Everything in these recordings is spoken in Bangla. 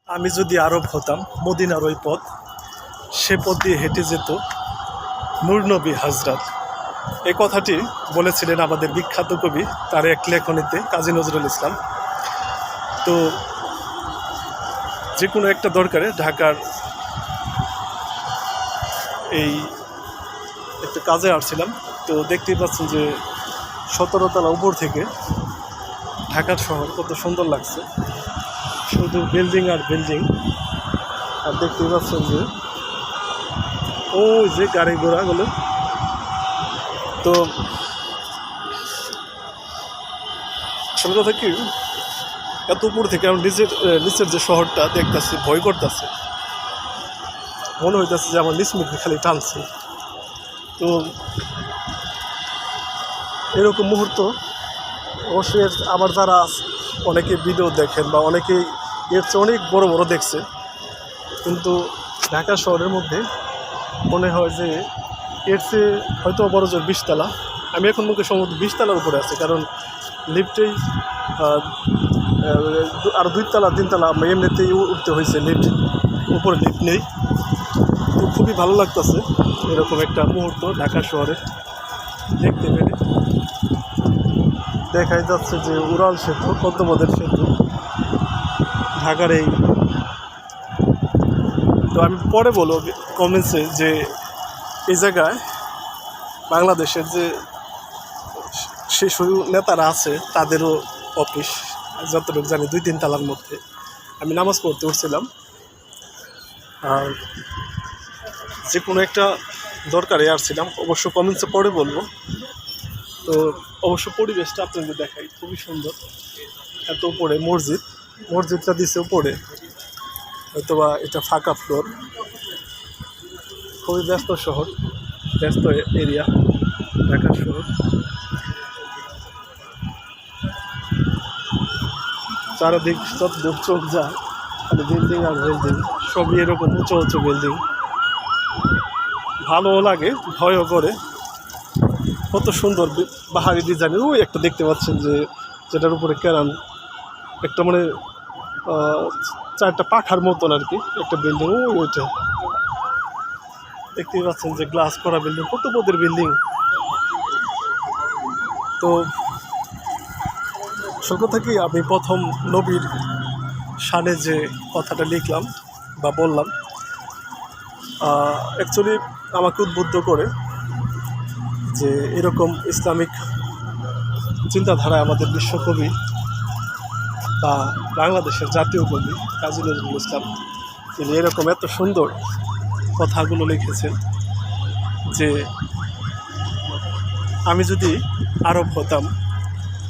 আমি যদি আরব হতাম, মদিনার ওই পথ, সে পথ দিয়ে হেঁটে যেত নূর নবী হজরত। এই কথাটি বলেছিলেন আমাদের বিখ্যাত কবি তার এক লেখনীতে, কাজী নজরুল ইসলাম। তো যে কোনো একটা দরকারে ঢাকার এই একটা কাজে আসছিলাম, তো দেখতেই পাচ্ছেন যে 17 তলা উপর থেকে ঢাকার শহর কত সুন্দর লাগছে, শুধু বিল্ডিং আর বিল্ডিং। আর দেখতেই পাচ্ছেন যে ওই যে গাড়ি ঘোড়াগুলো। তো আসল কথা কি, এত উপর থেকে আমি নিচের যে শহরটা দেখতেছি ভয় করতেছে, মনে হইতেছে যে আমার নিচ মুখে খালি টানছে। তো এরকম মুহূর্ত অবশ্যই আবার যারা অনেকে ভিডিও দেখেন বা অনেকেই এর চেয়ে অনেক বড় বড় দেখছে, কিন্তু ঢাকা শহরের মধ্যে মনে হয় যে এর চেয়ে হয়তো বড় জোর 20 তলা। আমি এখন মুখে সম্ভবত 20 তলার উপরে আছি, কারণ লিফটেই আর 2 তলা 3 তলা এমনিতেই উঠতে হয়েছে, লিফট উপরে লিফট নেই। তো খুবই ভালো লাগতেছে এরকম একটা মুহূর্ত ঢাকা শহরে দেখতে পেরে। দেখাই যাচ্ছে যে উড়াল সেতু, পদ্মপথের সেতু ঢাকার এই। তো আমি পরে বলবো কমেন্টসে যে এই জায়গায় বাংলাদেশের যে শিশু নেতারা আছে তাদেরও অফিস, যতটুকু জানি 2-3 তলার মধ্যে। আমি নামাজ পড়তে উঠছিলাম, আর যে কোনো একটা দরকারে আসছিলাম, অবশ্য কমেন্টসে পরে বলবো। তো অবশ্য পরিবেশটা আপনাদের দেখাই, খুবই সুন্দর। এত উপরে মসজিদটা দিছে উপরে, হয়তোবা এটা ফাঁকা ফ্লোর। খুবই ব্যস্ত শহর, ব্যস্ত এরিয়া ঢাকা শহর। চারিদিক যতদূর চোখ যায় খালি বিল্ডিং আর বিল্ডিং, সবই এরকম উঁচু উঁচু বিল্ডিং। ভালোও লাগে, ভয়ও করে। কত সুন্দর পাহাড়ি ডিজাইনের। ওই একটা দেখতে পাচ্ছেন যে যেটার উপরে কেরান একটা, মানে 4টা পাখার মতন আর কি একটা বিল্ডিং। ওইটা দেখতেই পাচ্ছেন যে গ্লাস করা বিল্ডিং, কত পদের বিল্ডিং। তো আসল কথা কি, আমি প্রথম নবীর শানে যে কথাটা লিখলাম বা বললাম, অ্যাকচুয়ালি আমাকে উদ্বুদ্ধ করে যে এরকম ইসলামিক চিন্তাধারায় আমাদের বিশ্বকবি বা বাংলাদেশের জাতীয় কবি কাজী নজরুল ইসলাম, তিনি এরকম এত সুন্দর কথাগুলো লিখেছেন যে আমি যদি আরব হতাম,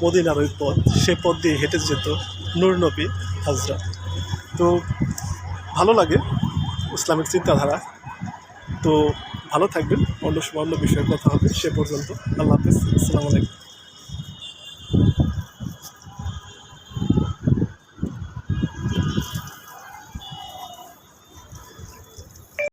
মদিনার ওই পথ, সে পথ দিয়ে হেঁটে যেত নূর নবী হজরত। তো ভালো লাগে ইসলামিক চিন্তাধারা। তো ভালো থাকবেন, অন্য সময় অন্য বিষয়ে কথা হবে। সে পর্যন্ত আল্লাহ হাফেজ, আসসালামু আলাইকুম।